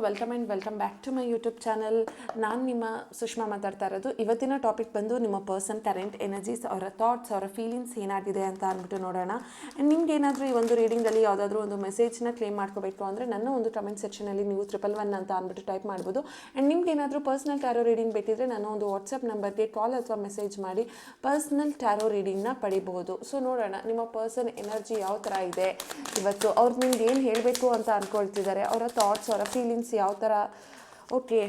Welcome back to my YouTube channel. ನಾನು ನಿಮ್ಮ ಸುಷ್ಮಾ ಮಾತಾಡ್ತಾ ಇರೋದು. ಇವತ್ತಿನ ಟಾಪಿಕ್ ಬಂದು ನಿಮ್ಮ ಪರ್ಸನ್ ಕರೆಂಟ್ ಎನರ್ಜೀಸ್, ಅವರ ಥಾಟ್ಸ್, ಅವರ ಫೀಲಿಂಗ್ಸ್ ಏನಾಗಿದೆ ಅಂತ ಅಂದ್ಬಿಟ್ಟು ನೋಡೋಣ. ಆ್ಯಂಡ್ ನಿಮ್ಗೆ ಏನಾದರೂ ಈ ಒಂದು ರೀಡಿಂಗಲ್ಲಿ ಯಾವುದಾದ್ರೂ ಒಂದು ಮೆಸೇಜ್ನ ಕ್ಲೇಮ್ ಮಾಡ್ಕೋಬೇಕು ಅಂದರೆ ನನ್ನ ಒಂದು ಕಮೆಂಟ್ ಸೆಕ್ಷನಲ್ಲಿ ನೀವು 111 ಅಂತ ಅಂದ್ಬಿಟ್ಟು ಟೈಪ್ ಮಾಡ್ಬೋದು. ಆ್ಯಂಡ್ ನಿಮ್ಗೆ ಏನಾದರೂ ಪರ್ಸ್ನಲ್ ಟ್ಯಾರೋ ರೀಡಿಂಗ್ ಬೇಕಿದ್ರೆ ನನ್ನ ಒಂದು ವಾಟ್ಸಪ್ ನಂಬರ್ಗೆ ಕಾಲ್ ಅಥವಾ ಮೆಸೇಜ್ ಮಾಡಿ ಪರ್ಸ್ನಲ್ ಟ್ಯಾರೋ ರೀಡಿಂಗ್ನ ಪಡಿಬಹುದು. ಸೊ ನೋಡೋಣ ನಿಮ್ಮ ಪರ್ಸನ್ ಎನರ್ಜಿ ಯಾವ ಥರ ಇದೆ ಇವತ್ತು, ಅವ್ರು ನಿಮ್ಗೆ ಏನು ಹೇಳಬೇಕು ಅಂತ ಅಂದ್ಕೊಳ್ತಿದ್ದಾರೆ, ಅವರ ಥಾಟ್ಸ್, ಅವರ ಫೀಲಿಂಗ್ಸ್ ಯಾವ ಥರ. ಓಕೆ,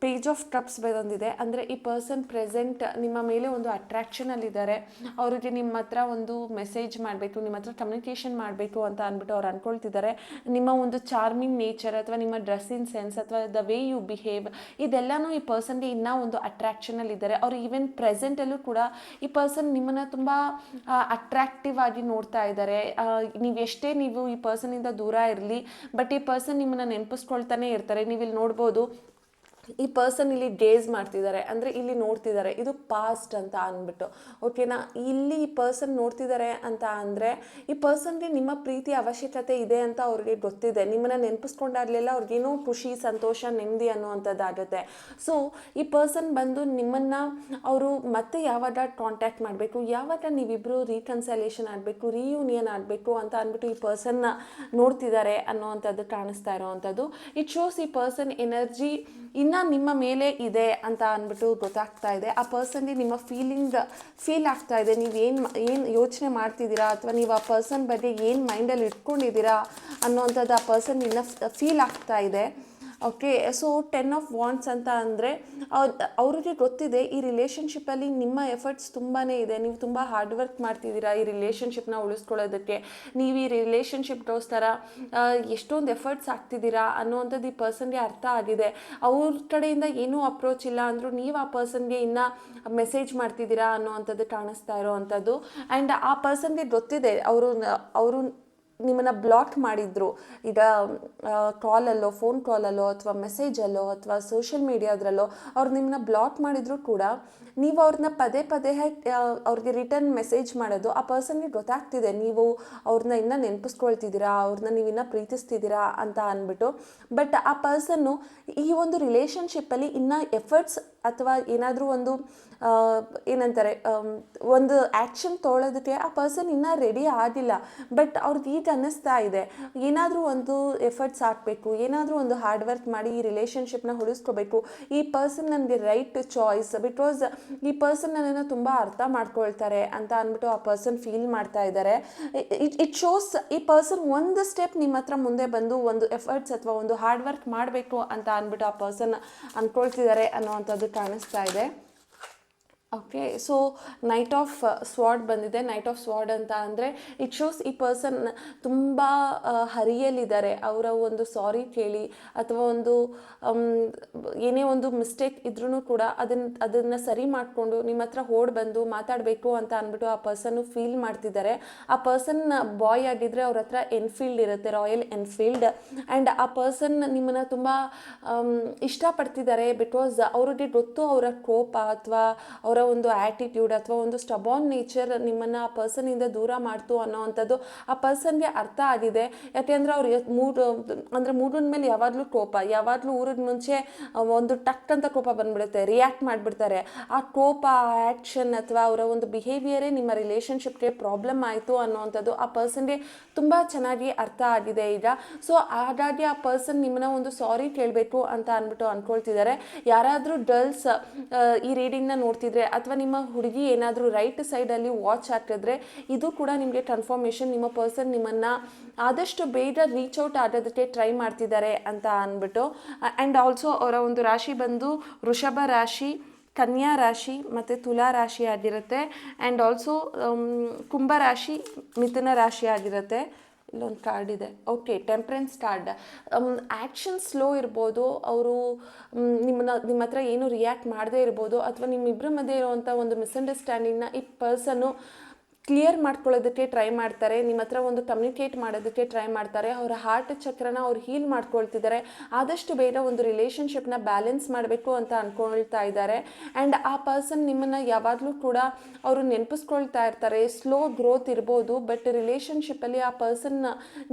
ಪೇಜ್ ಆಫ್ ಕಪ್ಸ್ ಬಂದಿದೆ. ಅಂದರೆ ಈ ಪರ್ಸನ್ ಪ್ರೆಸೆಂಟ್ ನಿಮ್ಮ ಮೇಲೆ ಒಂದು ಅಟ್ರ್ಯಾಕ್ಷನಲ್ಲಿದ್ದಾರೆ. ಅವರಿಗೆ ನಿಮ್ಮ ಹತ್ರ ಒಂದು ಮೆಸೇಜ್ ಮಾಡಬೇಕು, ನಿಮ್ಮ ಹತ್ರ ಕಮ್ಯುನಿಕೇಷನ್ ಮಾಡಬೇಕು ಅಂತ ಅಂದ್ಬಿಟ್ಟು ಅವ್ರು ಅಂದ್ಕೊಳ್ತಿದ್ದಾರೆ. ನಿಮ್ಮ ಒಂದು ಚಾರ್ಮಿಂಗ್ ನೇಚರ್ ಅಥವಾ ನಿಮ್ಮ ಡ್ರೆಸ್ಸಿಂಗ್ ಸೆನ್ಸ್ ಅಥವಾ ದ ವೇ ಯು ಬಿಹೇವ್, ಇದೆಲ್ಲನೂ ಈ ಪರ್ಸನ್ಗೆ ಇನ್ನೂ ಒಂದು ಅಟ್ರ್ಯಾಕ್ಷನಲ್ಲಿದ್ದಾರೆ. ಅವರು ಈವನ್ ಪ್ರೆಸೆಂಟಲ್ಲೂ ಕೂಡ ಈ ಪರ್ಸನ್ ನಿಮ್ಮನ್ನು ತುಂಬ ಅಟ್ರ್ಯಾಕ್ಟಿವ್ ಆಗಿ ನೋಡ್ತಾ ಇದ್ದಾರೆ. ನೀವು ಈ ಪರ್ಸನಿಂದ ದೂರ ಇರಲಿ, ಬಟ್ ಈ ಪರ್ಸನ್ ನಿಮ್ಮನ್ನು ನೆನಪಿಸ್ಕೊಳ್ತಾನೆ ಇರ್ತಾರೆ. ನೀವು ಇಲ್ಲಿ ನೋಡ್ಬೋದು, ಈ ಪರ್ಸನ್ ಇಲ್ಲಿ ಗೇಸ್ ಮಾಡ್ತಿದ್ದಾರೆ, ಅಂದರೆ ಇಲ್ಲಿ ನೋಡ್ತಿದ್ದಾರೆ. ಇದು ಪಾಸ್ಟ್ ಅಂತ ಅಂದ್ಬಿಟ್ಟು, ಓಕೆನಾ. ಇಲ್ಲಿ ಈ ಪರ್ಸನ್ ನೋಡ್ತಿದ್ದಾರೆ ಅಂತ ಅಂದರೆ ಈ ಪರ್ಸನ್ಗೆ ನಿಮ್ಮ ಪ್ರೀತಿ ಅವಶ್ಯಕತೆ ಇದೆ ಅಂತ ಅವ್ರಿಗೆ ಗೊತ್ತಿದೆ. ನಿಮ್ಮನ್ನು ನೆನಪಿಸ್ಕೊಂಡಾಗಲೆಲ್ಲ ಅವ್ರಿಗೇನೋ ಖುಷಿ, ಸಂತೋಷ, ನೆಮ್ಮದಿ ಅನ್ನುವಂಥದ್ದಾಗುತ್ತೆ. ಸೊ ಈ ಪರ್ಸನ್ ಬಂದು ನಿಮ್ಮನ್ನು ಅವರು ಮತ್ತೆ ಯಾವಾಗ ಕಾಂಟ್ಯಾಕ್ಟ್ ಮಾಡಬೇಕು, ಯಾವಾಗ ನೀವಿಬ್ಬರು ರೀಕನ್ಸಲೇಷನ್ ಆಗಬೇಕು, ರಿಯೂನಿಯನ್ ಆಗಬೇಕು ಅಂತ ಅಂದ್ಬಿಟ್ಟು ಈ ಪರ್ಸನ್ನ ನೋಡ್ತಿದ್ದಾರೆ ಅನ್ನೋವಂಥದ್ದು ಕಾಣಿಸ್ತಾ ಇರೋವಂಥದ್ದು. ಇಟ್ ಶೋಸ್ ಈ ಪರ್ಸನ್ ಎನರ್ಜಿ ಇನ್ನು ನಿಮ್ಮ ಮೇಲೆ ಇದೆ ಅಂತ ಅಂದ್ಬಿಟ್ಟು ಗೊತ್ತಾಗ್ತಾ ಇದೆ. ಆ ಪರ್ಸನ್ಗೆ ನಿಮ್ಮ ಫೀಲ್ ಆಗ್ತಾ ಇದೆ. ನೀವು ಏನು ಯೋಚನೆ ಮಾಡ್ತಿದ್ದೀರಾ ಅಥವಾ ನೀವು ಆ ಪರ್ಸನ್ ಬಗ್ಗೆ ಏನು ಮೈಂಡಲ್ಲಿ ಇಟ್ಕೊಂಡಿದ್ದೀರಾ ಅನ್ನೋವಂಥದ್ದು ಆ ಪರ್ಸನ್ ಇನ್ನು ಫೀಲ್ ಆಗ್ತಾ ಇದೆ. ಓಕೆ, ಸೊ 10 ಆಫ್ ವಾಂಡ್ಸ್ ಅಂತ ಅಂದರೆ ಅವ್ರಿಗೆ ಗೊತ್ತಿದೆ ಈ ರಿಲೇಷನ್ಶಿಪ್ಪಲ್ಲಿ ನಿಮ್ಮ ಎಫರ್ಟ್ಸ್ ತುಂಬಾ ಇದೆ. ನೀವು ತುಂಬ ಹಾರ್ಡ್ ವರ್ಕ್ ಮಾಡ್ತಿದ್ದೀರಾ ಈ ರಿಲೇಷನ್ಶಿಪ್ನ ಉಳಿಸ್ಕೊಳ್ಳೋದಕ್ಕೆ. ನೀವು ಈ ರಿಲೇಷನ್ಶಿಪ್ಗೋಸ್ಕರ ಎಷ್ಟೊಂದು ಎಫರ್ಟ್ಸ್ ಹಾಕ್ತಿದ್ದೀರಾ ಅನ್ನೋವಂಥದ್ದು ಈ ಪರ್ಸನ್ಗೆ ಅರ್ಥ ಆಗಿದೆ. ಅವ್ರ ಕಡೆಯಿಂದ ಏನೂ ಅಪ್ರೋಚ್ ಇಲ್ಲ ಅಂದರೂ ನೀವು ಆ ಪರ್ಸನ್ಗೆ ಇನ್ನೂ ಮೆಸೇಜ್ ಮಾಡ್ತಿದ್ದೀರಾ ಅನ್ನೋವಂಥದ್ದು ಕಾಣಿಸ್ತಾ ಇರೋವಂಥದ್ದು. ಆ್ಯಂಡ್ ಆ ಪರ್ಸನ್ಗೆ ಗೊತ್ತಿದೆ ಅವರು ನಿಮ್ಮನ್ನು ಬ್ಲಾಕ್ ಮಾಡಿದ್ರು. ಈಗ ಕಾಲಲ್ಲೋ, ಫೋನ್ ಕಾಲಲ್ಲೋ ಅಥವಾ ಮೆಸೇಜಲ್ಲೋ ಅಥವಾ ಸೋಷಿಯಲ್ ಮೀಡಿಯಾದ್ರಲ್ಲೋ ಅವ್ರು ನಿಮ್ಮನ್ನ ಬ್ಲಾಕ್ ಮಾಡಿದ್ರು ಕೂಡ ನೀವು ಅವ್ರನ್ನ ಪದೇ ಅವ್ರಿಗೆ ರಿಟರ್ನ್ ಮೆಸೇಜ್ ಮಾಡೋದು ಆ ಪರ್ಸನ್ಗೆ ಗೊತ್ತಾಗ್ತಿದೆ. ನೀವು ಅವ್ರನ್ನ ಇನ್ನೂ ನೆನಪಿಸ್ಕೊಳ್ತಿದ್ದೀರಾ, ಅವ್ರನ್ನ ನೀವು ಇನ್ನೂ ಪ್ರೀತಿಸ್ತಿದ್ದೀರಾ ಅಂತ ಅಂದ್ಬಿಟ್ಟು. ಬಟ್ ಆ ಪರ್ಸನ್ನು ಈ ಒಂದು ರಿಲೇಷನ್ಶಿಪ್ಪಲ್ಲಿ ಇನ್ನೂ ಎಫರ್ಟ್ಸ್ ಅಥವಾ ಏನಾದರೂ ಒಂದು ಏನಂತಾರೆ ಒಂದು ಆ್ಯಕ್ಷನ್ ತೊಗೊಳೋದಕ್ಕೆ ಆ ಪರ್ಸನ್ ಇನ್ನೂ ರೆಡಿ ಆಗಿಲ್ಲ. ಬಟ್ ಅವ್ರಿಗೆ ಈಗ ಅನ್ನಿಸ್ತಾ ಇದೆ ಏನಾದರೂ ಒಂದು ಎಫರ್ಟ್ಸ್ ಹಾಕಬೇಕು, ಏನಾದರೂ ಒಂದು ಹಾರ್ಡ್ ವರ್ಕ್ ಮಾಡಿ ಈ ರಿಲೇಷನ್ಶಿಪ್ನ ಉಳಿಸ್ಕೋಬೇಕು. ಈ ಪರ್ಸನ್ ನನಗೆ ರೈಟ್ ಚಾಯ್ಸ್, ಬಿಕಾಸ್ ಈ ಪರ್ಸನ್ ನನ್ನನ್ನು ತುಂಬ ಅರ್ಥ ಮಾಡ್ಕೊಳ್ತಾರೆ ಅಂತ ಅಂದ್ಬಿಟ್ಟು ಆ ಪರ್ಸನ್ ಫೀಲ್ ಮಾಡ್ತಾ ಇದ್ದಾರೆ. ಇಟ್ ಶೋಸ್ ಈ ಪರ್ಸನ್ ಒಂದು ಸ್ಟೆಪ್ ನಿಮ್ಮ ಹತ್ರ ಮುಂದೆ ಬಂದು ಒಂದು ಎಫರ್ಟ್ಸ್ ಅಥವಾ ಒಂದು ಹಾರ್ಡ್ ವರ್ಕ್ ಮಾಡಬೇಕು ಅಂತ ಅಂದ್ಬಿಟ್ಟು ಆ ಪರ್ಸನ್ ಅಂದ್ಕೊಳ್ತಿದ್ದಾರೆ ಅನ್ನೋವಂಥದ್ದು ಕಾಣಿಸ್ತಾ ಇದೆ. Okay, so knight of sword ಬಂದಿದೆ. ನೈಟ್ ಆಫ್ ಸ್ವಾರ್ಡ್ ಅಂತ ಅಂದರೆ ಇಟ್ ಶೋಸ್ ಈ ಪರ್ಸನ್ ತುಂಬ ಹರಿಯಲಿದ್ದಾರೆ. ಅವರ ಒಂದು ಸಾರಿ ಕೇಳಿ ಅಥವಾ ಒಂದು ಏನೇ ಒಂದು ಮಿಸ್ಟೇಕ್ ಇದ್ರೂ ಕೂಡ ಅದನ್ನು ಸರಿ ಮಾಡಿಕೊಂಡು ನಿಮ್ಮ ಹತ್ರ ಓಡ್ ಬಂದು ಮಾತಾಡಬೇಕು ಅಂತ ಅಂದ್ಬಿಟ್ಟು ಆ ಪರ್ಸನ್ನು ಫೀಲ್ ಮಾಡ್ತಿದ್ದಾರೆ. ಆ ಪರ್ಸನ್ ಬಾಯ್ ಆಗಿದ್ದರೆ ಅವ್ರ ಹತ್ರ ಎನ್ಫೀಲ್ಡ್ ಇರುತ್ತೆ, ರಾಯಲ್ ಎನ್ಫೀಲ್ಡ್. ಆ್ಯಂಡ್ ಆ ಪರ್ಸನ್ ನಿಮ್ಮನ್ನು ತುಂಬ ಇಷ್ಟಪಡ್ತಿದ್ದಾರೆ. ಬಿಕಾಸ್ ಅವ್ರಿಗೆ ಗೊತ್ತು ಅವರ ಕೋಪ ಅಥವಾ ಅವರ ಒಂದು ಆ್ಯಟಿಟ್ಯೂಡ್ ಅಥವಾ ಒಂದು ಸ್ಟಬಾನ್ ನೇಚರ್ ನಿಮ್ಮನ್ನು ಆ ಪರ್ಸನಿಂದ ದೂರ ಮಾಡ್ತು ಅನ್ನೋವಂಥದ್ದು ಆ ಪರ್ಸನ್ಗೆ ಅರ್ಥ ಆಗಿದೆ. ಯಾಕೆಂದರೆ ಅವ್ರಿಗೆ ಮೂಡಿನ ಮೇಲೆ ಯಾವಾಗಲೂ ಕೋಪ, ಯಾವಾಗಲೂ ಊರಿನ ಮುಂಚೆ ಒಂದು ಟಕ್ ಅಂತ ಕೋಪ ಬಂದ್ಬಿಡುತ್ತೆ, ರಿಯಾಕ್ಟ್ ಮಾಡಿಬಿಡ್ತಾರೆ. ಆ ಕೋಪ, ಆ್ಯಕ್ಷನ್ ಅಥವಾ ಅವರ ಒಂದು ಬಿಹೇವಿಯರೇ ನಿಮ್ಮ ರಿಲೇಷನ್ಶಿಪ್ಗೆ ಪ್ರಾಬ್ಲಮ್ ಆಯಿತು ಅನ್ನೋವಂಥದ್ದು ಆ ಪರ್ಸನ್ಗೆ ತುಂಬ ಚೆನ್ನಾಗಿ ಅರ್ಥ ಆಗಿದೆ ಈಗ. ಸೊ ಹಾಗಾಗಿ ಆ ಪರ್ಸನ್ ನಿಮ್ಮನ್ನ ಒಂದು ಸಾರಿ ಕೇಳಬೇಕು ಅಂತ ಅಂದ್ಬಿಟ್ಟು ಅಂದ್ಕೊಳ್ತಿದ್ದಾರೆ. ಯಾರಾದರೂ ಗರ್ಲ್ಸ್ ಈ ರೀಡಿಂಗ್ನ ನೋಡ್ತಿದ್ರೆ ಅಥವಾ ನಿಮ್ಮ ಹುಡುಗಿ ಏನಾದರೂ ರೈಟ್ ಸೈಡಲ್ಲಿ ವಾಚ್ ಹಾಕಿದ್ರೆ ಇದು ಕೂಡ ನಿಮಗೆ ಕನ್ಫರ್ಮೇಷನ್ ನಿಮ್ಮ ಪರ್ಸನ್ ನಿಮ್ಮನ್ನು ಆದಷ್ಟು ಬೇಗ ರೀಚ್ ಔಟ್ ಆಗೋದಕ್ಕೆ ಟ್ರೈ ಮಾಡ್ತಿದ್ದಾರೆ ಅಂತ ಅಂದ್ಬಿಟ್ಟು. ಆ್ಯಂಡ್ ಆಲ್ಸೋ ಅವರ ಒಂದು ರಾಶಿ ಬಂದು ವೃಷಭ ರಾಶಿ, ಕನ್ಯಾ ರಾಶಿ ಮತ್ತು ತುಲಾ ರಾಶಿ ಆಗಿರುತ್ತೆ. ಆ್ಯಂಡ್ ಆಲ್ಸೋ ಕುಂಭರಾಶಿ, ಮಿಥುನ ರಾಶಿ ಆಗಿರುತ್ತೆ. ಇಲ್ಲೊಂದು ಕಾರ್ಡ್ ಇದೆ. Okay, temperance card. Action slow ಇರ್ಬೋದು, ಅವರು ನಿಮ್ಮ ಹತ್ರ ಏನು ರಿಯಾಕ್ಟ್ ಮಾಡದೇ ಇರ್ಬೋದು, ಅಥವಾ ನಿಮ್ಮಿಬ್ಬರ ಮಧ್ಯೆ ಇರುವಂಥ ಒಂದು ಮಿಸ್ಅಂಡರ್ಸ್ಟ್ಯಾಂಡಿಂಗ್ನ ಈ ಪರ್ಸನ್ನು ಕ್ಲಿಯರ್ ಮಾಡ್ಕೊಳ್ಳೋದಕ್ಕೆ ಟ್ರೈ ಮಾಡ್ತಾರೆ, ನಿಮ್ಮ ಹತ್ರ ಒಂದು ಕಮ್ಯುನಿಕೇಟ್ ಮಾಡೋದಕ್ಕೆ ಟ್ರೈ ಮಾಡ್ತಾರೆ, ಅವರ ಹಾರ್ಟ್ ಚಕ್ರನ ಅವ್ರು ಹೀಲ್ ಮಾಡ್ಕೊಳ್ತಿದ್ದಾರೆ, ಆದಷ್ಟು ಬೇಗ ಒಂದು ರಿಲೇಷನ್ಶಿಪ್ನ ಬ್ಯಾಲೆನ್ಸ್ ಮಾಡಬೇಕು ಅಂತ ಅಂದ್ಕೊಳ್ತಾ ಇದ್ದಾರೆ. ಆ್ಯಂಡ್ ಆ ಪರ್ಸನ್ ನಿಮ್ಮನ್ನು ಯಾವಾಗಲೂ ಕೂಡ ಅವರು ನೆನಪಿಸ್ಕೊಳ್ತಾ ಇರ್ತಾರೆ. ಸ್ಲೋ ಗ್ರೋತ್ ಇರ್ಬೋದು, ಬಟ್ ರಿಲೇಷನ್ಶಿಪ್ಪಲ್ಲಿ ಆ ಪರ್ಸನ್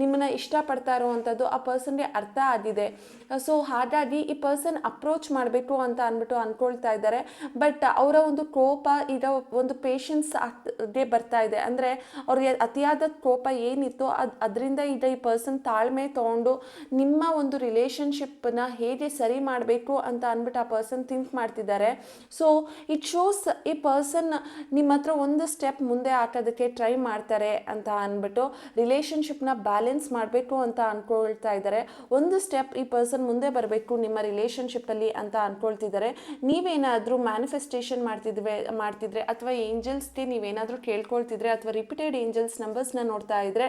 ನಿಮ್ಮನ್ನು ಇಷ್ಟಪಡ್ತಾ ಇರುವಂಥದ್ದು ಆ ಪರ್ಸನ್ಗೆ ಅರ್ಥ ಆಗಿದೆ. ಸೊ ಹಾಗಾಗಿ ಈ ಪರ್ಸನ್ ಅಪ್ರೋಚ್ ಮಾಡಬೇಕು ಅಂತ ಅಂದ್ಬಿಟ್ಟು ಅಂದ್ಕೊಳ್ತಾ ಇದ್ದಾರೆ. ಬಟ್ ಅವರ ಒಂದು ಕೋಪ ಈಗ ಒಂದು ಪೇಷನ್ಸ್ ಗೆ ಬರ್ತಾ ಇದೆ. ಅಂದರೆ ಅವ್ರಿಗೆ ಅತಿಯಾದ ಕೋಪ ಏನಿತ್ತು ಅದರಿಂದ ಈಗ ಈ ಪರ್ಸನ್ ತಾಳ್ಮೆ ತೊಗೊಂಡು ನಿಮ್ಮ ಒಂದು ರಿಲೇಷನ್ಶಿಪ್ನ ಹೇಗೆ ಸರಿ ಮಾಡಬೇಕು ಅಂತ ಅಂದ್ಬಿಟ್ಟು ಆ ಪರ್ಸನ್ ಥಿಂಕ್ ಮಾಡ್ತಿದ್ದಾರೆ. ಸೊ ಇಟ್ ಶೋಸ್ ಈ ಪರ್ಸನ್ ನಿಮ್ಮ ಹತ್ರ ಒಂದು ಸ್ಟೆಪ್ ಮುಂದೆ ಹಾಕೋದಕ್ಕೆ ಟ್ರೈ ಮಾಡ್ತಾರೆ ಅಂತ ಅಂದ್ಬಿಟ್ಟು ರಿಲೇಷನ್ಶಿಪ್ನ ಬ್ಯಾಲೆನ್ಸ್ ಮಾಡಬೇಕು ಅಂತ ಅಂದ್ಕೊಳ್ತಾ ಇದ್ದಾರೆ. ಒಂದು ಸ್ಟೆಪ್ ಈ ಪರ್ಸನ್ ಮುಂದೆ ಬರಬೇಕು ನಿಮ್ಮ ರಿಲೇಷನ್ಶಿಪ್ಪಲ್ಲಿ ಅಂತ ಅಂದ್ಕೊಳ್ತಿದ್ದಾರೆ. ನೀವೇನಾದರೂ ಮ್ಯಾನಿಫೆಸ್ಟೇಷನ್ ಮಾಡ್ತಿದ್ರೆ ಅಥವಾ ಏಂಜಲ್ಸ್ಗೆ ನೀವೇನಾದರೂ ಕೇಳ್ಕೊಳ್ತಿದ್ರೆ ಅಥವಾ ರಿಪೀಟೆಡ್ ಏಂಜಲ್ಸ್ ನಂಬರ್ಸ್ನ ನೋಡ್ತಾ ಇದ್ರೆ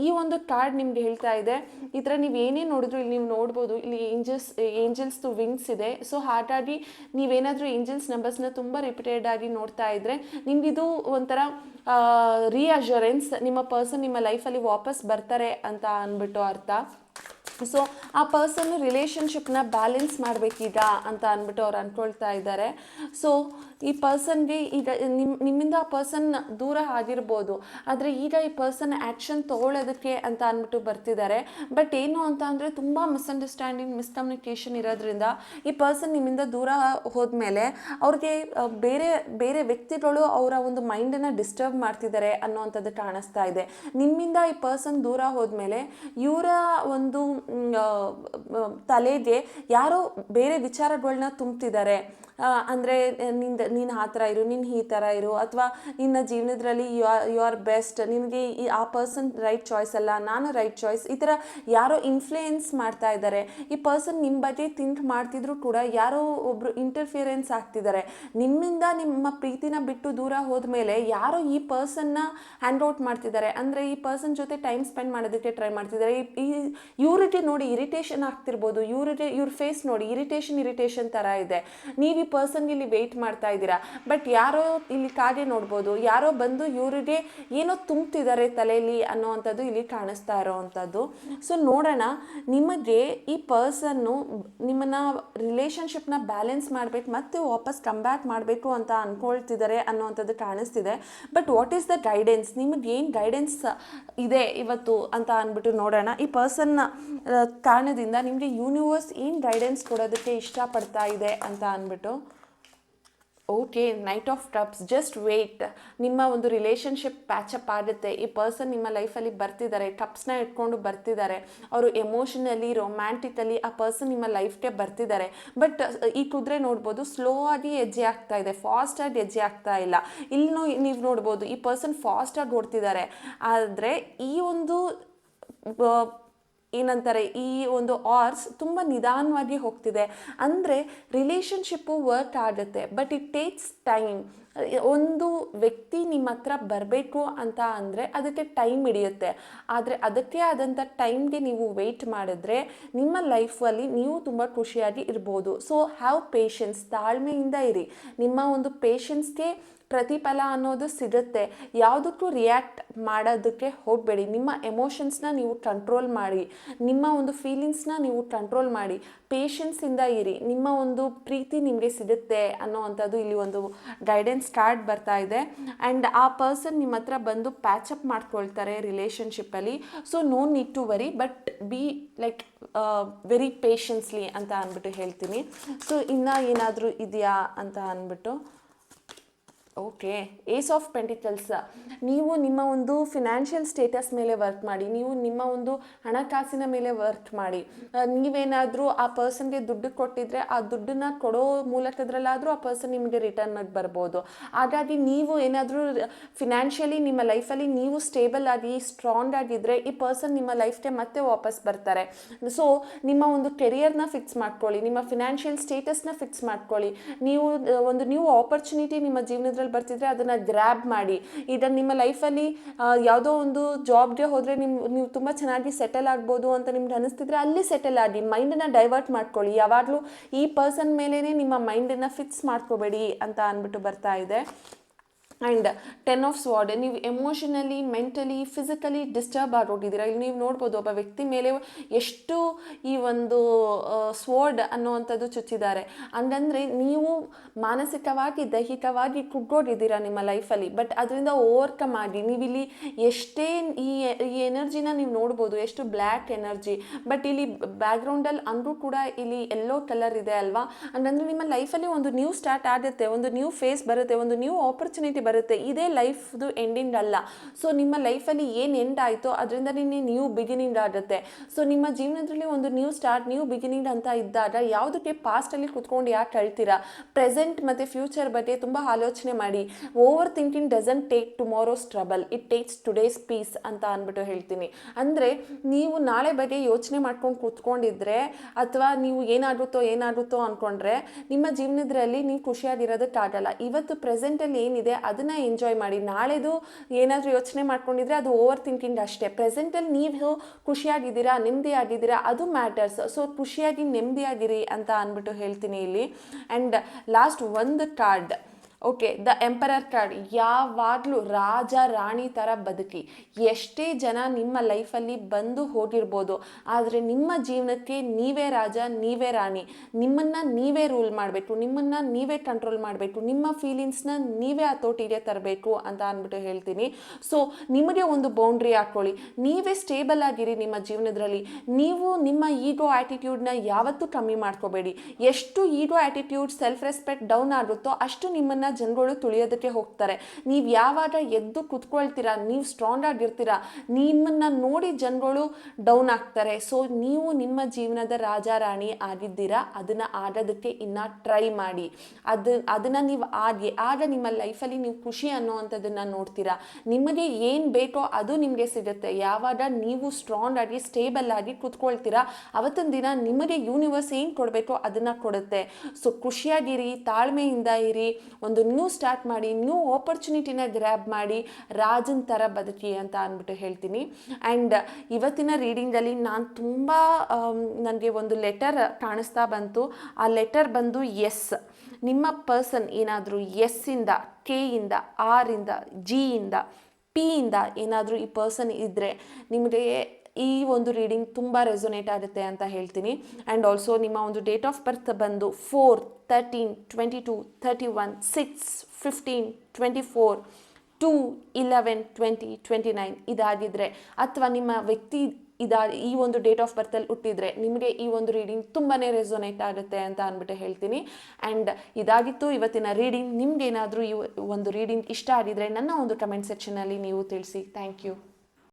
ಈ ಒಂದು ಕಾರ್ಡ್ ನಿಮ್ಗೆ ಹೇಳ್ತಾ ಇದೆ. ಈ ಥರ ನೀವು ಏನೇ ನೋಡಿದ್ರು ಇಲ್ಲಿ ನೀವು ನೋಡ್ಬೋದು, ಇಲ್ಲಿ ಏಂಜಲ್ಸ್ದು ವಿಂಗ್ಸ್ ಇದೆ. ಸೊ ಹಾಗಾಗಿ ನೀವೇನಾದರೂ ಏಂಜಲ್ಸ್ ನಂಬರ್ಸ್ನ ತುಂಬ ರಿಪೀಟೆಡ್ ಆಗಿ ನೋಡ್ತಾ ಇದ್ರೆ ನಿಮ್ಗಿದು ಒಂಥರ ರಿಅಶ್ಯೂರೆನ್ಸ್, ನಿಮ್ಮ ಪರ್ಸನ್ ನಿಮ್ಮ ಲೈಫಲ್ಲಿ ವಾಪಸ್ ಬರ್ತಾರೆ ಅಂತ ಅಂದ್ಬಿಟ್ಟು ಅರ್ಥ. ಸೊ ಆ ಪರ್ಸನ್ ರಿಲೇಷನ್ಶಿಪ್ನ ಬ್ಯಾಲೆನ್ಸ್ ಮಾಡಬೇಕೀಗ ಅಂತ ಅಂದ್ಬಿಟ್ಟು ಅವ್ರು ಅಂದ್ಕೊಳ್ತಾ ಇದ್ದಾರೆ. ಸೊ ಈ ಪರ್ಸನ್ಗೆ ಈಗ ನಿಮ್ಮಿಂದ ಆ ಪರ್ಸನ್ ದೂರ ಆಗಿರ್ಬೋದು, ಆದರೆ ಈಗ ಈ ಪರ್ಸನ್ ಆ್ಯಕ್ಷನ್ ತೊಗೊಳ್ಳೋದಕ್ಕೆ ಅಂತ ಅಂದ್ಬಿಟ್ಟು ಬರ್ತಿದ್ದಾರೆ. ಬಟ್ ಏನು ಅಂತ ಅಂದರೆ ತುಂಬ ಮಿಸ್ಅಂಡರ್ಸ್ಟ್ಯಾಂಡಿಂಗ್, ಮಿಸ್ಕಮ್ಯುನಿಕೇಷನ್ ಇರೋದ್ರಿಂದ ಈ ಪರ್ಸನ್ ನಿಮ್ಮಿಂದ ದೂರ ಹೋದ್ಮೇಲೆ ಅವ್ರಿಗೆ ಬೇರೆ ಬೇರೆ ವ್ಯಕ್ತಿಗಳು ಅವರ ಒಂದು ಮೈಂಡನ್ನು ಡಿಸ್ಟರ್ಬ್ ಮಾಡ್ತಿದ್ದಾರೆ ಅನ್ನೋವಂಥದ್ದು ಕಾಣಿಸ್ತಾ ಇದೆ. ನಿಮ್ಮಿಂದ ಈ ಪರ್ಸನ್ ದೂರ ಹೋದ್ಮೇಲೆ ಇವರ ಒಂದು ತಲೆಗೆ ಯಾರೋ ಬೇರೆ ವಿಚಾರಗಳನ್ನ ತುಂಬ್ತಿದ್ದಾರೆ. ಅಂದರೆ ನೀನು ಆ ಥರ ಇರು, ನೀನು ಈ ಥರ ಇರು, ಅಥವಾ ನಿನ್ನ ಜೀವನದಲ್ಲಿ ಯು ಆರ್ ಬೆಸ್ಟ್, ನಿನಗೆ ಆ ಪರ್ಸನ್ ರೈಟ್ ಚಾಯ್ಸ್ ಅಲ್ಲ, ನಾನು ರೈಟ್ ಚಾಯ್ಸ್, ಈ ಥರ ಯಾರೋ ಇನ್ಫ್ಲೂಯೆನ್ಸ್ ಮಾಡ್ತಾ ಇದ್ದಾರೆ. ಈ ಪರ್ಸನ್ ನಿಮ್ಮ ಬಗ್ಗೆ ಥಿಂಕ್ ಮಾಡ್ತಿದ್ರು ಕೂಡ ಯಾರೋ ಒಬ್ಬರು ಇಂಟರ್ಫಿಯರೆನ್ಸ್ ಆಗ್ತಿದ್ದಾರೆ. ನಿಮ್ಮಿಂದ ನಿಮ್ಮ ಪ್ರೀತಿನ ಬಿಟ್ಟು ದೂರ ಹೋದ್ಮೇಲೆ ಯಾರೋ ಈ ಪರ್ಸನ್ನ ಹ್ಯಾಂಡ್ ಔಟ್ ಮಾಡ್ತಿದ್ದಾರೆ. ಅಂದರೆ ಈ ಪರ್ಸನ್ ಜೊತೆ ಟೈಮ್ ಸ್ಪೆಂಡ್ ಮಾಡೋದಕ್ಕೆ ಟ್ರೈ ಮಾಡ್ತಿದ್ದಾರೆ. ಇವ್ರಿಗೆ ನೋಡಿ ಇರಿಟೇಷನ್ ಆಗ್ತಿರ್ಬೋದು, ಇವ್ರ ಫೇಸ್ ನೋಡಿ ಇರಿಟೇಷನ್ ಥರ ಇದೆ. ನೀವು ಈ ಪರ್ಸನ್ಗೆ ಇಲ್ಲಿ ವೆಯ್ಟ್ ಮಾಡ್ತಾ ಇದ್ದೀರಾ, ಬಟ್ ಯಾರೋ ಇಲ್ಲಿ ಕಾಗೆ ನೋಡ್ಬೋದು, ಯಾರೋ ಬಂದು ಇವರಿಗೆ ಏನೋ ತುಂಬ್ತಿದ್ದಾರೆ ತಲೆಯಲ್ಲಿ ಅನ್ನೋವಂಥದ್ದು ಇಲ್ಲಿ ಕಾಣಿಸ್ತಾ ಇರೋವಂಥದ್ದು. ಸೊ ನೋಡೋಣ, ನಿಮಗೆ ಈ ಪರ್ಸನ್ನು ನಿಮ್ಮನ್ನ ರಿಲೇಷನ್ಶಿಪ್ನ ಬ್ಯಾಲೆನ್ಸ್ ಮಾಡಬೇಕು ಮತ್ತೆ ವಾಪಸ್ ಕಮ್ ಬ್ಯಾಕ್ ಮಾಡಬೇಕು ಅಂತ ಅಂದ್ಕೊಳ್ತಿದ್ದಾರೆ ಅನ್ನೋವಂಥದ್ದು ಕಾಣಿಸ್ತಿದೆ. But what is the guidance, ನಿಮಗೆ ಏನು ಗೈಡೆನ್ಸ್ ಇದೆ ಇವತ್ತು ಅಂತ ಅಂದ್ಬಿಟ್ಟು ನೋಡೋಣ. ಈ ಪರ್ಸನ್ನ ಕಾರಣದಿಂದ ನಿಮಗೆ ಯೂನಿವರ್ಸ್ ಏನು ಗೈಡೆನ್ಸ್ ಕೊಡೋದಕ್ಕೆ ಇಷ್ಟಪಡ್ತಾ ಇದೆ ಅಂತ ಅಂದ್ಬಿಟ್ಟು. Okay, knight of cups, just wait. ನಿಮ್ಮ ಒಂದು ರಿಲೇಷನ್ಶಿಪ್ ಪ್ಯಾಚಪ್ ಆಗುತ್ತೆ. ಈ ಪರ್ಸನ್ ನಿಮ್ಮ ಲೈಫಲ್ಲಿ ಬರ್ತಿದ್ದಾರೆ, ಕಪ್ಸ್ನ ಇಟ್ಕೊಂಡು ಬರ್ತಿದ್ದಾರೆ. ಅವರು ಎಮೋಷನಲಿ, ರೊಮ್ಯಾಂಟಿಕಲಿ ಆ ಪರ್ಸನ್ ನಿಮ್ಮ ಲೈಫ್ಗೆ ಬರ್ತಿದ್ದಾರೆ. ಬಟ್ ಈ ಕುದುರೆ ನೋಡ್ಬೋದು ಸ್ಲೋ ಆಗಿ ಹೆಜ್ಜೆ ಆಗ್ತಾ ಇದೆ, ಫಾಸ್ಟಾಗಿ ಹೆಜ್ಜೆ ಆಗ್ತಾ ಇಲ್ಲ. ಇಲ್ಲಿ ನೀವು ನೋಡ್ಬೋದು ಈ ಪರ್ಸನ್ ಫಾಸ್ಟಾಗಿ ಓಡ್ತಿದ್ದಾರೆ. ಆದರೆ ಈ ಒಂದು ಏನಂತಾರೆ, ಈ ಒಂದು ಆರ್ಸ್ ತುಂಬ ನಿಧಾನವಾಗಿ ಹೋಗ್ತಿದೆ. ಅಂದರೆ ರಿಲೇಷನ್ಶಿಪ್ಪು ವರ್ಕ್ ಆಗುತ್ತೆ, ಬಟ್ ಇಟ್ ಟೇಕ್ಸ್ ಟೈಮ್. ಒಂದು ವ್ಯಕ್ತಿ ನಿಮ್ಮ ಹತ್ರ ಬರಬೇಕು ಅಂತ ಅಂದರೆ ಅದಕ್ಕೆ ಟೈಮ್ ಹಿಡಿಯುತ್ತೆ. ಆದರೆ ಅದಕ್ಕೆ ಆದಂಥ ಟೈಮ್ಗೆ ನೀವು ವೆಯ್ಟ್ ಮಾಡಿದ್ರೆ ನಿಮ್ಮ ಲೈಫಲ್ಲಿ ನೀವು ತುಂಬ ಖುಷಿಯಾಗಿ ಇರ್ಬೋದು. ಸೊ ಹ್ಯಾವ್ ಪೇಷನ್ಸ್, ತಾಳ್ಮೆಯಿಂದ ಇರಿ. ನಿಮ್ಮ ಒಂದು ಪೇಷನ್ಸ್ಗೆ ಪ್ರತಿಫಲ ಅನ್ನೋದು ಸಿಗುತ್ತೆ. ಯಾವುದಕ್ಕೂ ರಿಯಾಕ್ಟ್ ಮಾಡೋದಕ್ಕೆ ಹೋಗಬೇಡಿ. ನಿಮ್ಮ ಎಮೋಷನ್ಸ್ನ ನೀವು ಕಂಟ್ರೋಲ್ ಮಾಡಿ, ನಿಮ್ಮ ಒಂದು ಫೀಲಿಂಗ್ಸ್ನ ನೀವು ಕಂಟ್ರೋಲ್ ಮಾಡಿ, ಪೇಷನ್ಸಿಂದ ಇರಿ. ನಿಮ್ಮ ಒಂದು ಪ್ರೀತಿ ನಿಮಗೆ ಸಿಗುತ್ತೆ ಅನ್ನೋವಂಥದ್ದು ಇಲ್ಲಿ ಒಂದು ಗೈಡೆನ್ಸ್ ಕಾರ್ಡ್ ಬರ್ತಾ ಇದೆ. ಆ್ಯಂಡ್ ಆ ಪರ್ಸನ್ ನಿಮ್ಮ ಹತ್ರ ಬಂದು ಪ್ಯಾಚಪ್ ಮಾಡ್ಕೊಳ್ತಾರೆ ರಿಲೇಷನ್ಶಿಪ್ಪಲ್ಲಿ. So no need to worry, but be like very patiently ಅಂತ ಅಂದ್ಬಿಟ್ಟು ಹೇಳ್ತೀನಿ. ಸೊ ಇನ್ನೂ ಏನಾದರೂ ಇದೆಯಾ ಅಂತ ಅಂದ್ಬಿಟ್ಟು. Okay, ace of pentacles. ನೀವು ನಿಮ್ಮ ಒಂದು ಫಿನಾನ್ಷಿಯಲ್ ಸ್ಟೇಟಸ್ ಮೇಲೆ ವರ್ಕ್ ಮಾಡಿ, ನೀವು ನಿಮ್ಮ ಒಂದು ಹಣಕಾಸಿನ ಮೇಲೆ ವರ್ಕ್ ಮಾಡಿ. ನೀವೇನಾದರೂ ಆ ಪರ್ಸನ್ಗೆ ದುಡ್ಡು ಕೊಟ್ಟಿದ್ರೆ ಆ ದುಡ್ಡನ್ನ ಕೊಡೋ ಮೂಲಕದ್ರಲ್ಲಾದರೂ ಆ ಪರ್ಸನ್ ನಿಮಗೆ ರಿಟರ್ನ್ ಆಗಿ ಬರ್ಬೋದು. ಹಾಗಾಗಿ ನೀವು ಏನಾದರೂ ಫಿನಾನ್ಷಿಯಲಿ ನಿಮ್ಮ ಲೈಫಲ್ಲಿ ನೀವು ಸ್ಟೇಬಲ್ ಆಗಿ ಸ್ಟ್ರಾಂಗ್ ಆಗಿದ್ದರೆ ಈ ಪರ್ಸನ್ ನಿಮ್ಮ ಲೈಫ್ಗೆ ಮತ್ತೆ ವಾಪಸ್ ಬರ್ತಾರೆ. ಸೊ ನಿಮ್ಮ ಒಂದು ಕೆರಿಯರ್ನ ಫಿಕ್ಸ್ ಮಾಡ್ಕೊಳ್ಳಿ, ನಿಮ್ಮ ಫಿನಾನ್ಷಿಯಲ್ ಸ್ಟೇಟಸ್ನ ಫಿಕ್ಸ್ ಮಾಡ್ಕೊಳ್ಳಿ. ನೀವು ಒಂದು ನ್ಯೂ ಆಪರ್ಚುನಿಟಿ ನಿಮ್ಮ ಜೀವನದಲ್ಲಿ ಬರ್ತಿದ್ರೆ ಅದನ್ನು ಗ್ರ್ಯಾಬ್ ಮಾಡಿ. ಈಗ ನಿಮ್ಮ ಲೈಫಲ್ಲಿ ಯಾವುದೋ ಒಂದು ಜಾಬ್ಗೆ ಹೋದರೆ ನೀವು ತುಂಬ ಚೆನ್ನಾಗಿ ಸೆಟಲ್ ಆಗ್ಬೋದು ಅಂತ ನಿಮ್ಗೆ ಅನಿಸ್ತಿದ್ರೆ ಅಲ್ಲಿ ಸೆಟಲ್ ಆಗಿ, ಮೈಂಡನ್ನು ಡೈವರ್ಟ್ ಮಾಡ್ಕೊಳ್ಳಿ. ಯಾವಾಗಲೂ ಈ ಪರ್ಸನ್ ಮೇಲೇ ನಿಮ್ಮ ಮೈಂಡನ್ನು ಫಿಕ್ಸ್ ಮಾಡ್ಕೋಬೇಡಿ ಅಂತ ಅಂದ್ಬಿಟ್ಟು ಬರ್ತಾ ಇದೆ. ಆ್ಯಂಡ್ 10 ಆಫ್ ಸ್ವಾರ್ಡ್, ನೀವು ಎಮೋಷನಲಿ, ಮೆಂಟಲಿ, ಫಿಸಿಕಲಿ ಡಿಸ್ಟರ್ಬ್ ಆಗೋಗಿದ್ದೀರಾ. ಇಲ್ಲಿ ನೀವು ನೋಡ್ಬೋದು ಒಬ್ಬ ವ್ಯಕ್ತಿ ಮೇಲೆ ಎಷ್ಟು ಈ ಒಂದು ಸ್ವೋರ್ಡ್ ಅನ್ನುವಂಥದ್ದು ಚುಚ್ಚಿದ್ದಾರೆ. ಹಂಗಂದರೆ ನೀವು ಮಾನಸಿಕವಾಗಿ, ದೈಹಿಕವಾಗಿ ಕುಗ್ಗೋಗಿದ್ದೀರಾ ನಿಮ್ಮ ಲೈಫಲ್ಲಿ. ಬಟ್ ಅದರಿಂದ ಓವರ್ಕಮ್ ಆಗಿ ನೀವಿಲ್ಲಿ ಎಷ್ಟೇ ಈ ಎನರ್ಜಿನ ನೀವು ನೋಡ್ಬೋದು, ಎಷ್ಟು ಬ್ಲ್ಯಾಕ್ ಎನರ್ಜಿ. ಬಟ್ ಇಲ್ಲಿ ಬ್ಯಾಕ್ಗ್ರೌಂಡಲ್ಲಿ ಅಂದರೂ ಕೂಡ ಇಲ್ಲಿ ಯೆಲ್ಲೋ ಕಲರ್ ಇದೆ ಅಲ್ವಾ. ಹಂಗಂದ್ರೆ ನಿಮ್ಮ ಲೈಫಲ್ಲಿ ಒಂದು ನ್ಯೂ ಸ್ಟಾರ್ಟ್ ಆಗುತ್ತೆ, ಒಂದು ನ್ಯೂ ಫೇಸ್ ಬರುತ್ತೆ, ಒಂದು ನ್ಯೂ ಆಪರ್ಚುನಿಟಿ ಬರುತ್ತೆ. ಇದೇ ಲೈಫ್ದು ಎಂಡಿಂಗ್ ಅಲ್ಲ. ಸೊ ನಿಮ್ಮ ಲೈಫಲ್ಲಿ ಏನು ಎಂಡ್ ಆಯಿತೋ ಅದರಿಂದ ನಿನ್ನೆ ನ್ಯೂ ಬಿಗಿನಿಂಗ್ ಆಗುತ್ತೆ. ಸೊ ನಿಮ್ಮ ಜೀವನದಲ್ಲಿ ಒಂದು ನ್ಯೂ ಸ್ಟಾರ್ಟ್, ನ್ಯೂ ಬಿಗಿನಿಂಗ್ ಅಂತ ಇದ್ದಾಗ ಯಾವುದಕ್ಕೆ ಪಾಸ್ಟಲ್ಲಿ ಕುತ್ಕೊಂಡು ಯಾಕೆ ಅಳ್ತೀರಾ? ಪ್ರೆಸೆಂಟ್ ಮತ್ತು ಫ್ಯೂಚರ್ ಬಗ್ಗೆ ತುಂಬ ಆಲೋಚನೆ ಮಾಡಿ. Overthinking doesn't take tomorrow's trouble, it takes today's peace ಅಂತ ಅಂದ್ಬಿಟ್ಟು ಹೇಳ್ತೀನಿ. ಅಂದರೆ ನೀವು ನಾಳೆ ಬಗ್ಗೆ ಯೋಚನೆ ಮಾಡ್ಕೊಂಡು ಕೂತ್ಕೊಂಡಿದ್ರೆ, ಅಥವಾ ನೀವು ಏನಾಗುತ್ತೋ ಅಂದ್ಕೊಂಡ್ರೆ ನಿಮ್ಮ ಜೀವನದಲ್ಲಿ ನೀವು ಖುಷಿಯಾಗಿರೋದಕ್ಕಾಗಲ್ಲ. ಇವತ್ತು ಪ್ರೆಸೆಂಟಲ್ಲಿ ಏನಿದೆ ಅದನ್ನು ಎಂಜಾಯ್ ಮಾಡಿ. ನಾಳೆದು ಏನಾದರೂ ಯೋಚನೆ ಮಾಡ್ಕೊಂಡಿದ್ರೆ ಅದು ಓವರ್ ಥಿಂಕಿಂಗ್ ಅಷ್ಟೇ. ಪ್ರೆಸೆಂಟಲ್ಲಿ ನೀವು ಖುಷಿಯಾಗಿದ್ದೀರಾ, ನೆಮ್ಮದಿಯಾಗಿದ್ದೀರಾ, ಅದು ಮ್ಯಾಟರ್ಸ್. ಸೊ ಖುಷಿಯಾಗಿ ನೆಮ್ಮದಿಯಾಗಿರಿ ಅಂತ ಅಂದ್ಬಿಟ್ಟು ಹೇಳ್ತೀನಿ ಇಲ್ಲಿ. ಆ್ಯಂಡ್ ಲಾಸ್ಟ್ ಒಂದು card, okay, the emperor card. ಯಾವಾಗಲೂ ರಾಜ ರಾಣಿ ಥರ ಬದುಕಿ. ಎಷ್ಟೇ ಜನ ನಿಮ್ಮ ಲೈಫಲ್ಲಿ ಬಂದು ಹೋಗಿರ್ಬೋದು, ಆದರೆ ನಿಮ್ಮ ಜೀವನಕ್ಕೆ ನೀವೇ ರಾಜ, ನೀವೇ ರಾಣಿ. ನಿಮ್ಮನ್ನು ನೀವೇ ರೂಲ್ ಮಾಡಬೇಕು, ನಿಮ್ಮನ್ನು ನೀವೇ ಕಂಟ್ರೋಲ್ ಮಾಡಬೇಕು, ನಿಮ್ಮ ಫೀಲಿಂಗ್ಸ್ನ ನೀವೇ ಹತೋಟಿಗೆ ತರಬೇಕು ಅಂತ ಅಂದ್ಬಿಟ್ಟು ಹೇಳ್ತೀನಿ. ಸೊ ನಿಮಗೆ ಒಂದು ಬೌಂಡ್ರಿ ಹಾಕ್ಕೊಳ್ಳಿ, ನೀವೇ ಸ್ಟೇಬಲ್ ಆಗಿರಿ ನಿಮ್ಮ ಜೀವನದಲ್ಲಿ. ನೀವು ನಿಮ್ಮ ಈಗೋ ಆ್ಯಟಿಟ್ಯೂಡ್ನ ಯಾವತ್ತೂ ಕಮ್ಮಿ ಮಾಡ್ಕೋಬೇಡಿ. ಎಷ್ಟು ಈಗೋ ಆ್ಯಟಿಟ್ಯೂಡ್, ಸೆಲ್ಫ್ ರೆಸ್ಪೆಕ್ಟ್ ಡೌನ್ ಆಗುತ್ತೋ ಅಷ್ಟು ನಿಮ್ಮನ್ನು ಜನಗಳು ತುಳಿಯೋದಕ್ಕೆ ಹೋಗ್ತಾರೆ. ನೀವು ಯಾವಾಗ ಎದ್ದು ಕುತ್ಕೊಳ್ತೀರಾ, ನೀವು ಸ್ಟ್ರಾಂಗ್ ಆಗಿರ್ತೀರಾ, ನಿಮ್ಮನ್ನು ನೋಡಿ ಜನಗಳು ಡೌನ್ ಆಗ್ತಾರೆ. ಸೊ ನೀವು ನಿಮ್ಮ ಜೀವನದ ರಾಜ ರಾಣಿ ಆಗಿದ್ದೀರಾ, ಅದನ್ನು ಆಗೋದಕ್ಕೆ ಇನ್ನು ಟ್ರೈ ಮಾಡಿ. ಅದನ್ನು ನೀವು ಆಗ ನಿಮ್ಮ ಲೈಫಲ್ಲಿ ನೀವು ಖುಷಿ ಅನ್ನೋವಂಥದ್ದನ್ನು ನೋಡ್ತೀರಾ. ನಿಮಗೆ ಏನು ಬೇಕೋ ಅದು ನಿಮಗೆ ಸಿಗುತ್ತೆ. ಯಾವಾಗ ನೀವು ಸ್ಟ್ರಾಂಗ್ ಆಗಿ, ಸ್ಟೇಬಲ್ ಆಗಿ ಕುತ್ಕೊಳ್ತೀರಾ, ಅವತ್ತಿನ ದಿನ ನಿಮಗೆ ಯೂನಿವರ್ಸ್ ಏನು ಕೊಡಬೇಕೋ ಅದನ್ನು ಕೊಡುತ್ತೆ. ಸೊ ಖುಷಿಯಾಗಿರಿ, ತಾಳ್ಮೆಯಿಂದ ಇರಿ, ಒಂದು ನ್ಯೂ ಸ್ಟಾರ್ಟ್ ಮಾಡಿ, ನ್ಯೂ ಆಪರ್ಚುನಿಟಿನ ಗ್ರ್ಯಾಬ್ ಮಾಡಿ, ರಾಜನ್ ಥರ ಬದುಕಿ ಅಂತ ಅಂದ್ಬಿಟ್ಟು ಹೇಳ್ತೀನಿ. ಆ್ಯಂಡ್ ಇವತ್ತಿನ ರೀಡಿಂಗಲ್ಲಿ ನಾನು ತುಂಬ ನನಗೆ ಒಂದು ಲೆಟರ್ ಕಾಣಿಸ್ತಾ ಬಂತು. ಆ ಲೆಟರ್ ಬಂದು ಎಸ್. ನಿಮ್ಮ ಪರ್ಸನ್ ಏನಾದರೂ ಎಸ್ಸಿಂದ, ಕೆಯಿಂದ, ಆರಿಂದ, ಜಿಯಿಂದ, ಪಿಯಿಂದ ಏನಾದರೂ ಈ ಪರ್ಸನ್ ಇದ್ದರೆ ನಿಮಗೆ ಈ ಒಂದು ರೀಡಿಂಗ್ ತುಂಬ ರೆಸೊನೇಟ್ ಆಗುತ್ತೆ ಅಂತ ಹೇಳ್ತೀನಿ. ಆ್ಯಂಡ್ ಆಲ್ಸೋ ನಿಮ್ಮ ಒಂದು ಡೇಟ್ ಆಫ್ ಬರ್ತ್ ಬಂದು 4, 13, 22, 31, 6, 15, 24, 2, 11, 20, 29 ಇದಾಗಿದ್ದರೆ, ಅಥವಾ ನಿಮ್ಮ ವ್ಯಕ್ತಿ ಈ ಒಂದು ಡೇಟ್ ಆಫ್ ಬರ್ತಲ್ಲಿ ಹುಟ್ಟಿದ್ರೆ ನಿಮಗೆ ಈ ಒಂದು ರೀಡಿಂಗ್ ತುಂಬಾ ರೆಸೊನೇಟ್ ಆಗುತ್ತೆ ಅಂತ ಅಂದ್ಬಿಟ್ಟು ಹೇಳ್ತೀನಿ. ಆ್ಯಂಡ್ ಇದಾಗಿತ್ತು ಇವತ್ತಿನ ರೀಡಿಂಗ್. ನಿಮ್ಗೇನಾದರೂ ಈ ಒಂದು ರೀಡಿಂಗ್ ಇಷ್ಟ ಆಗಿದ್ರೆ ನನ್ನ ಒಂದು ಕಮೆಂಟ್ ಸೆಕ್ಷನಲ್ಲಿ ನೀವು ತಿಳಿಸಿ. Thank you.